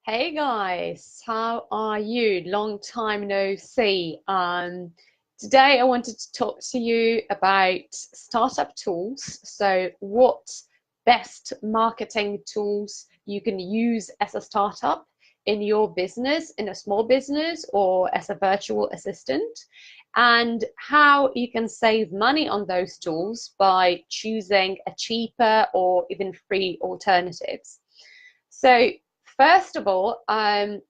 Hey guys, how are you? Long time no see. Today I wanted to talk to you about startup tools. So, what best marketing tools you can use as a startup in your business, in a small business, or as a virtual assistant, and how you can save money on those tools by choosing a cheaper or even free alternatives. So, first of all,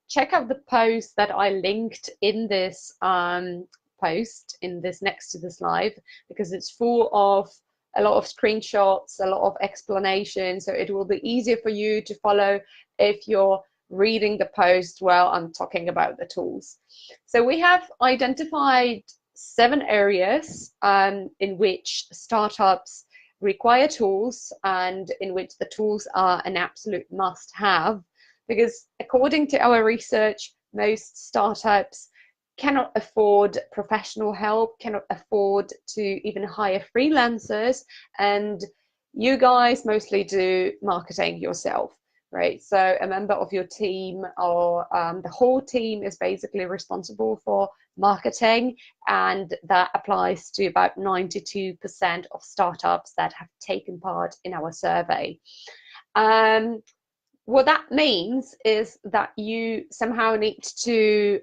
check out the post that I linked in this post, in this next to this live, because it's full of a lot of screenshots, a lot of explanation. So it will be easier for you to follow if you're reading the post while I'm talking about the tools. So we have identified 7 areas in which startups require tools and in which the tools are an absolute must have, because according to our research, most startups cannot afford professional help, cannot afford to even hire freelancers, and you guys mostly do marketing yourself, right? So a member of your team or the whole team is basically responsible for marketing, and that applies to about 92% of startups that have taken part in our survey. What that means is that you somehow need to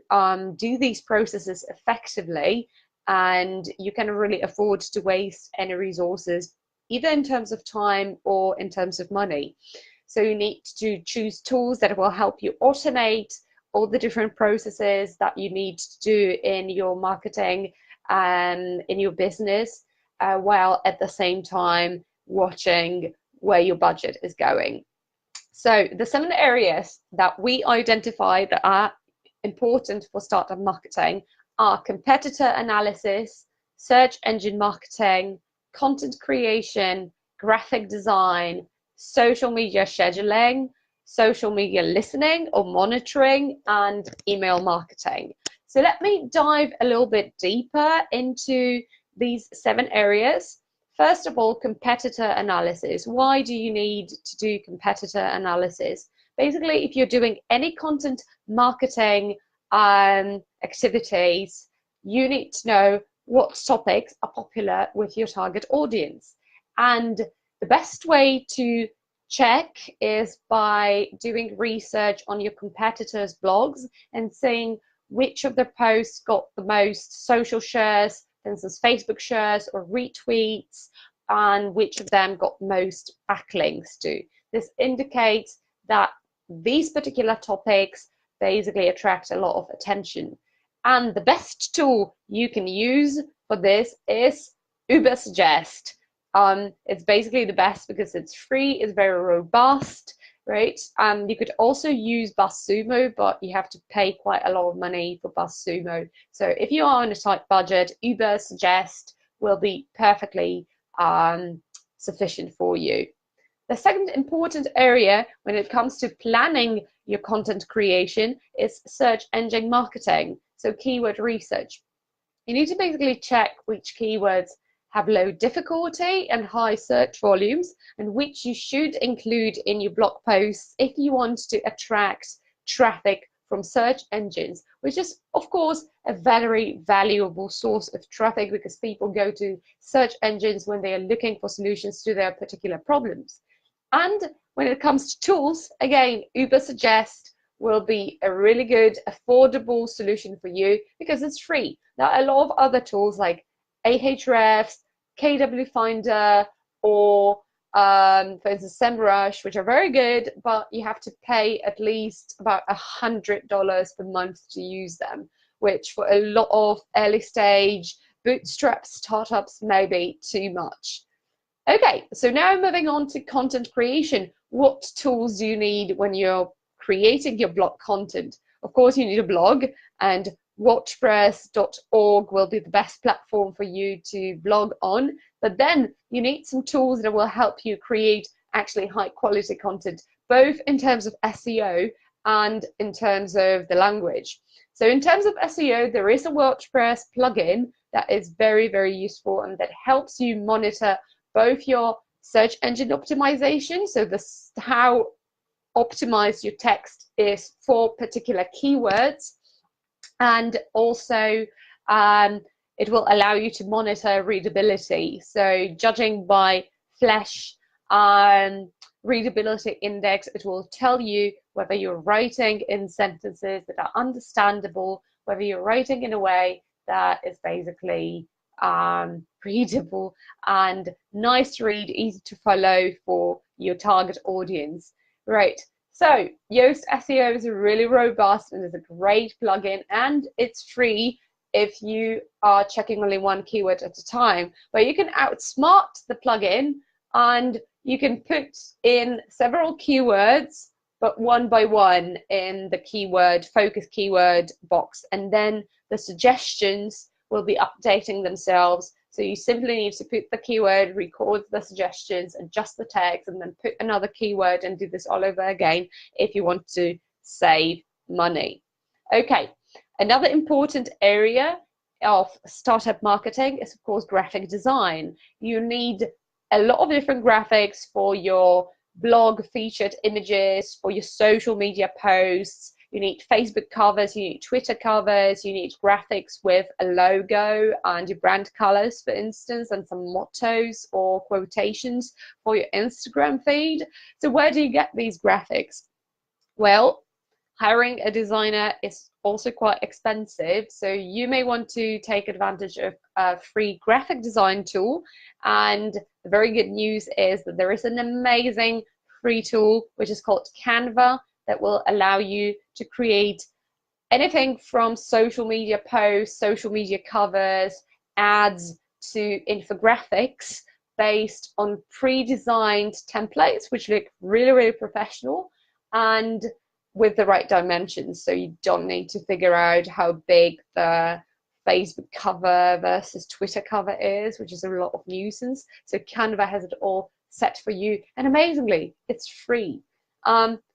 do these processes effectively, and you can really afford to waste any resources, either in terms of time or in terms of money. So you need to choose tools that will help you automate all the different processes that you need to do in your marketing and in your business, while at the same time watching where your budget is going. So the 7 areas that we identify that are important for startup marketing are competitor analysis, search engine marketing, content creation, graphic design, social media scheduling, social media listening or monitoring, and email marketing. So let me dive a little bit deeper into these 7 areas. First of all, competitor analysis. Why do you need to do competitor analysis? Basically, if you're doing any content marketing activities, you need to know what topics are popular with your target audience. And the best way to check is by doing research on your competitors' blogs and seeing which of their posts got the most social shares, for instance, Facebook shares or retweets, and which of them got most backlinks to. This indicates that these particular topics basically attract a lot of attention. And the best tool you can use for this is Ubersuggest. It's basically the best because it's free, it's very robust, right? You could also use BuzzSumo, but you have to pay quite a lot of money for BuzzSumo. So if you are on a tight budget, Ubersuggest will be perfectly sufficient for you. The second important area when it comes to planning your content creation is search engine marketing, so keyword research. You need to basically check which keywords have low difficulty and high search volumes, and which you should include in your blog posts if you want to attract traffic from search engines, which is, of course, a very valuable source of traffic because people go to search engines when they are looking for solutions to their particular problems. And when it comes to tools, again, Ubersuggest will be a really good, affordable solution for you because it's free. There are a lot of other tools like Ahrefs, KW Finder, or for instance, SEMrush, which are very good, but you have to pay at least about $100 per month to use them, which for a lot of early stage bootstrap startups may be too much. Okay, so now moving on to content creation. What tools do you need when you're creating your blog content? Of course, you need a blog, and WordPress.org will be the best platform for you to blog on. But then you need some tools that will help you create actually high quality content, both in terms of SEO and in terms of the language. So in terms of SEO, there is a WordPress plugin that is very, very useful and that helps you monitor both your search engine optimization, so how optimized your text is for particular keywords, and also it will allow you to monitor readability. So judging by Flash readability index, it will tell you whether you're writing in sentences that are understandable, whether you're writing in a way that is basically readable and nice to read, easy to follow for your target audience. Right. So Yoast SEO is really robust and is a great plugin, and it's free if you are checking only one keyword at a time. But you can outsmart the plugin, and you can put in several keywords, but one by one in the keyword, focus keyword box, and then the suggestions will be updating themselves. So you simply need to put the keyword, record the suggestions, adjust the text, and then put another keyword and do this all over again if you want to save money. Okay, another important area of startup marketing is, of course, graphic design. You need a lot of different graphics for your blog, featured images, for your social media posts. You need Facebook covers, you need Twitter covers, you need graphics with a logo and your brand colors, for instance, and some mottos or quotations for your Instagram feed. So where do you get these graphics? Well, hiring a designer is also quite expensive, so you may want to take advantage of a free graphic design tool. And the very good news is that there is an amazing free tool which is called Canva that will allow you to create anything from social media posts, social media covers, ads, to infographics based on pre-designed templates which look really, really professional and with the right dimensions. So you don't need to figure out how big the Facebook cover versus Twitter cover is, which is a lot of nuisance. So Canva has it all set for you, and amazingly, it's free.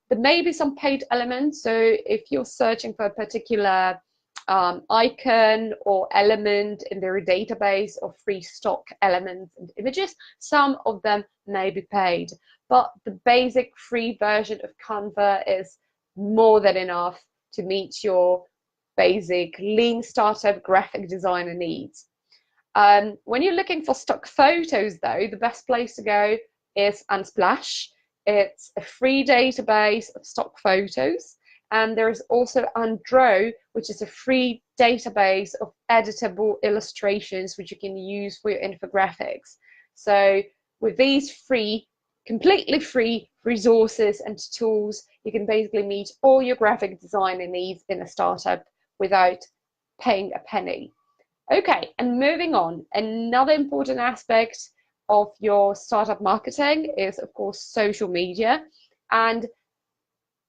There may be some paid elements, so if you're searching for a particular icon or element in their database of free stock elements and images, some of them may be paid. But the basic free version of Canva is more than enough to meet your basic lean startup graphic designer needs. When you're looking for stock photos, though, the best place to go is Unsplash. It's a free database of stock photos, and there is also Andro, which is a free database of editable illustrations which you can use for your infographics. So with these free, completely free resources and tools, you can basically meet all your graphic designer needs in a startup without paying a penny. Okay, and moving on, another important aspect of your startup marketing is, of course, social media. And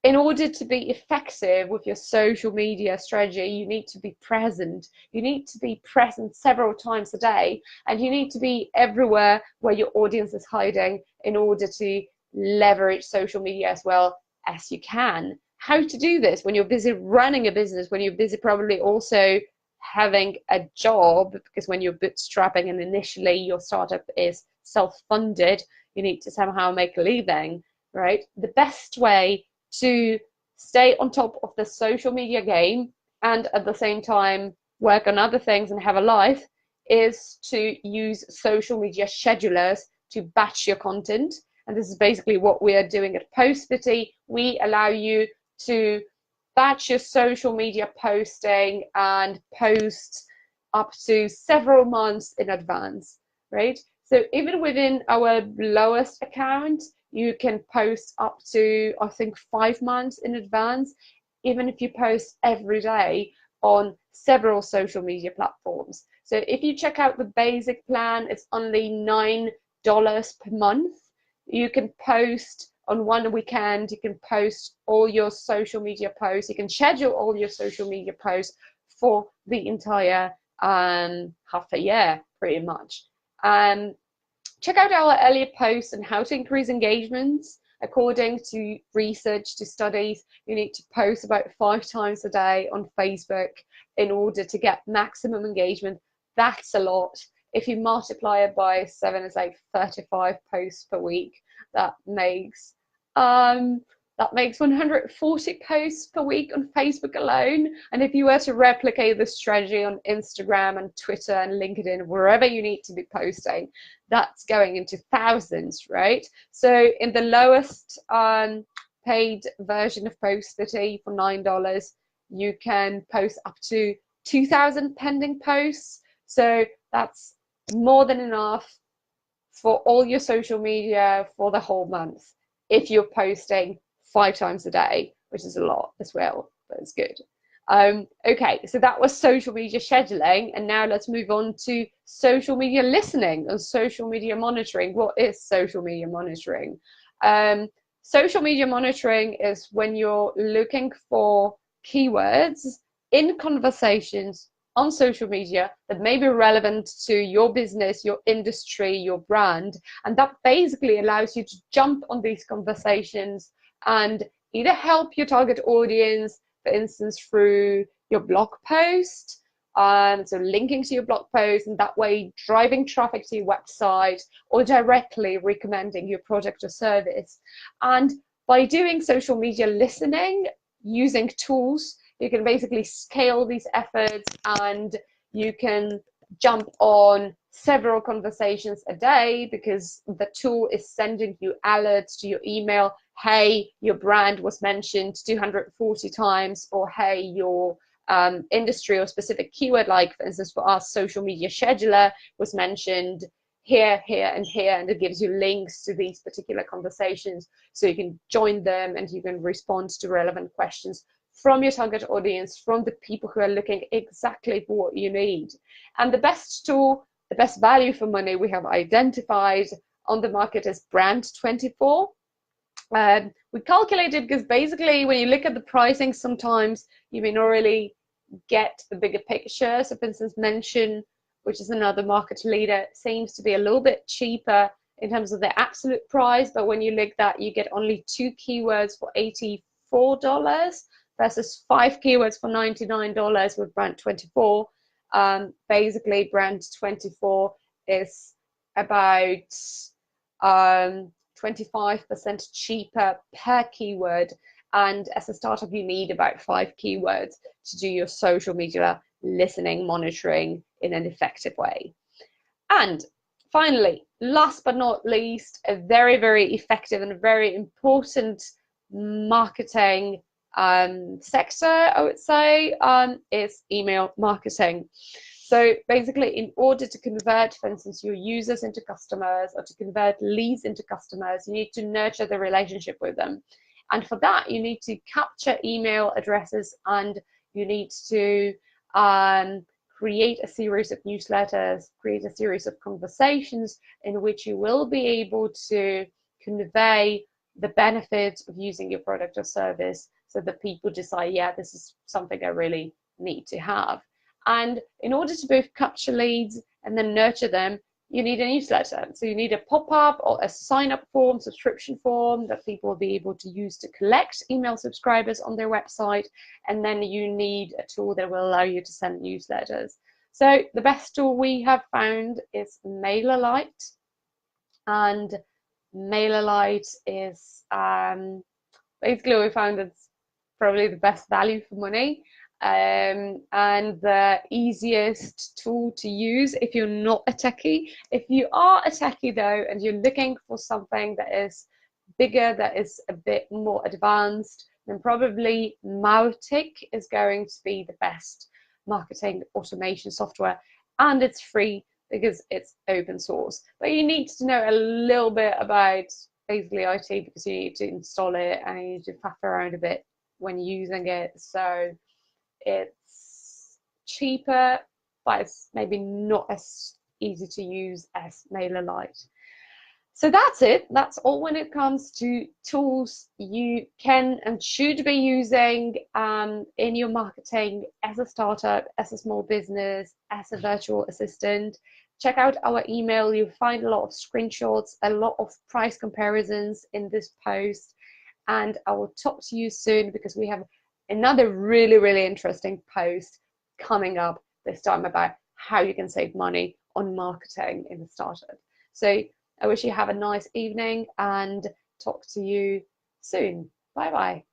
in order to be effective with your social media strategy, you need to be present. You need to be present several times a day, and you need to be everywhere where your audience is hiding in order to leverage social media as well as you can. How to do this when you're busy running a business, when you're busy probably also having a job, because when you're bootstrapping and initially your startup is self-funded, you need to somehow make a living, right? The best way to stay on top of the social media game and at the same time work on other things and have a life is to use social media schedulers to batch your content. And this is basically what we are doing at Postfity. We allow you to batch your social media posting and post up to several months in advance, right? So even within our lowest account, you can post up to, I think, 5 months in advance, even if you post every day on several social media platforms. So if you check out the basic plan, it's only $9 per month. You can post on one weekend, you can post all your social media posts, you can schedule all your social media posts for the entire half a year, pretty much. Check out our earlier posts on how to increase engagements. According to research, to studies, you need to post about 5 times a day on Facebook in order to get maximum engagement. That's a lot. If you multiply it by 7, it's like 35 posts per week. That makes That makes 140 posts per week on Facebook alone. And if you were to replicate this strategy on Instagram and Twitter and LinkedIn, wherever you need to be posting, that's going into thousands, right? So in the lowest paid version of Postfity for $9, you can post up to 2,000 pending posts. So that's more than enough for all your social media for the whole month if you're posting 5 times a day, which is a lot as well, but it's good. Okay, so that was social media scheduling, and now let's move on to social media listening and social media monitoring. What is social media monitoring? Social media monitoring is when you're looking for keywords in conversations on social media that may be relevant to your business, your industry, your brand, and that basically allows you to jump on these conversations and either help your target audience, for instance, through your blog post, so linking to your blog post, and that way driving traffic to your website, or directly recommending your product or service. And by doing social media listening using tools, you can basically scale these efforts, and you can jump on several conversations a day because the tool is sending you alerts to your email. Hey, your brand was mentioned 240 times, or hey, your industry or specific keyword, like for instance for us, social media scheduler, was mentioned here, here, and here, and it gives you links to these particular conversations so you can join them and you can respond to relevant questions from your target audience, from the people who are looking exactly for what you need. And the best tool, the best value for money we have identified on the market is Brand24. We calculated because basically when you look at the pricing, sometimes you may not really get the bigger picture. So for instance, Mention, which is another market leader, seems to be a little bit cheaper in terms of the absolute price, but when you look at that, you get only 2 keywords for $84 versus 5 keywords for $99 with Brand24. Basically, Brand24 is about 25% cheaper per keyword, and as a startup you need about 5 keywords to do your social media listening monitoring in an effective way. And finally, last but not least, a very, very effective and very important marketing sector, I would say, is email marketing. So basically, in order to convert, for instance, your users into customers, or to convert leads into customers, you need to nurture the relationship with them. And for that, you need to capture email addresses, and you need to create a series of newsletters, create a series of conversations in which you will be able to convey the benefits of using your product or service so that people decide, yeah, this is something I really need to have. And in order to both capture leads and then nurture them, you need a newsletter. So you need a pop-up or a sign-up form, subscription form that people will be able to use to collect email subscribers on their website. And then you need a tool that will allow you to send newsletters. So the best tool we have found is MailerLite. And MailerLite is basically, we found it's probably the best value for money. And the easiest tool to use if you're not a techie. If you are a techie though, and you're looking for something that is bigger, that is a bit more advanced, then probably Mautic is going to be the best marketing automation software, and it's free because it's open source. But you need to know a little bit about basically IT because you need to install it and you need to faff around a bit when using it. So it's cheaper, but it's maybe not as easy to use as MailerLite. So that's it. That's all when it comes to tools you can and should be using in your marketing as a startup, as a small business, as a virtual assistant. Check out our email. You'll find a lot of screenshots, a lot of price comparisons in this post. And I will talk to you soon because we have another really, really interesting post coming up this time about how you can save money on marketing in a startup. So I wish you have a nice evening and talk to you soon. Bye bye.